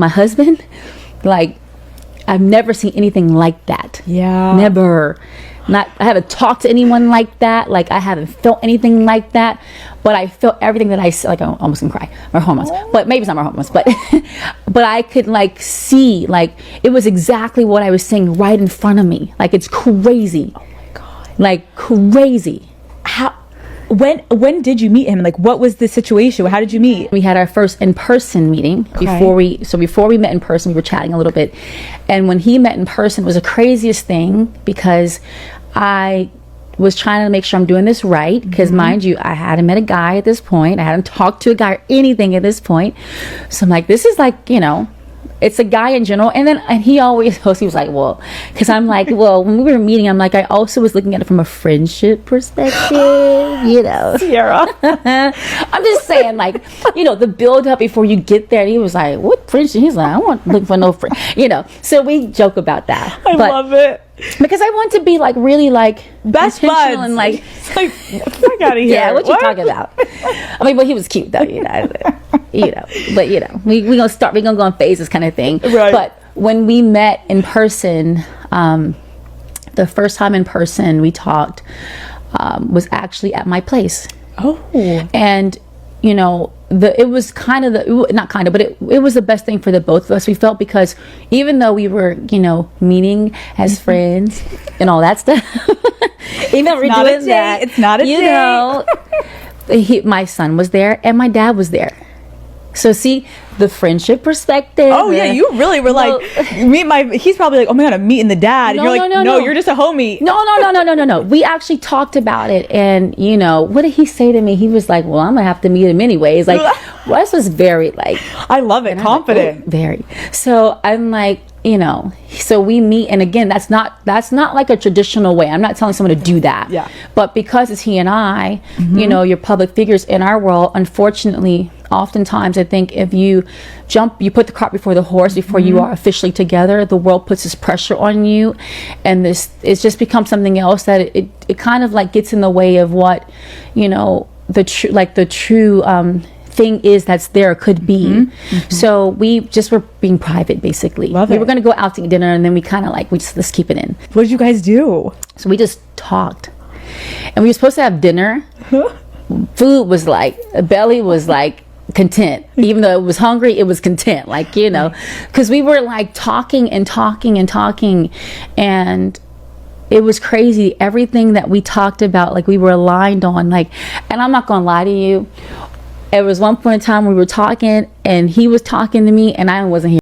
My husband, like, I've never seen anything like that. Yeah. Never. I haven't talked to anyone like that. Like, I haven't felt anything like that. But I felt everything that I, like, I'm almost gonna cry. My hormones. But maybe it's not my hormones. But but I could, like, see, like, it was exactly what I was saying right in front of me. Like, it's crazy. Oh my God. Like, crazy. How? When did you meet him? Like, what was the situation? How did you meet? We had our first in-person meeting before we met in person. We were chatting a little bit, and when he met in person, it was the craziest thing because I was trying to make sure I'm doing this right. Because mind you, I hadn't met a guy at this point. I hadn't talked to a guy or anything at this point. So I'm like, this is like, you know, it's a guy in general. And he was like, well, because I'm like, well, when we were meeting, I'm like, I also was looking at it from a friendship perspective, you know. Ciara. I'm just saying, like, you know, the build up before you get there. And he was like, what friendship? He's like, I won't look for no friend, you know. So we joke about that. I love it. Because I want to be like really like best intentional buds and like, fuck out of here. yeah, what you talking about? I mean, but he was cute though, you know. But you know, we gonna go in phases kind of thing. Right. But when we met in person, the first time in person we talked was actually at my place. Oh. And you know, it was kind of it was the best thing for the both of us, we felt, because even though we were, you know, meeting as friends and all that stuff, even though we're doing that, it's not a you date. know, my son was there and my dad was there. So see the friendship perspective. Oh yeah, you really were like, he's probably like, oh my God, I'm meeting the dad. And you're like, no, you're just a homie. No. We actually talked about it, and you know, what did he say to me? He was like, well, I'm gonna have to meet him anyways. Like, Wes was very like, I love it, confident. Like, oh, very. So I'm like, you know, so we meet, and again, that's not like a traditional way. I'm not telling someone to do that. Yeah. But because it's he and I, you know, you're public figures in our world, unfortunately, oftentimes I think if you put the cart before the horse before you are officially together, the world puts this pressure on you, and it's just become something else that it kind of like gets in the way of what, you know, the true thing is that's there could be. So we just were being private, basically. Love it. We were going to go out to eat dinner, and then we kind of like, let's keep it in. What did you guys do? So we just talked, and we were supposed to have dinner. Food was like, belly was like content. Even though it was hungry, it was content, like, you know, because we were like talking and it was crazy. Everything that we talked about, like, we were aligned on, like, and I'm not gonna lie to you, there was one point in time we were talking and he was talking to me and I wasn't here.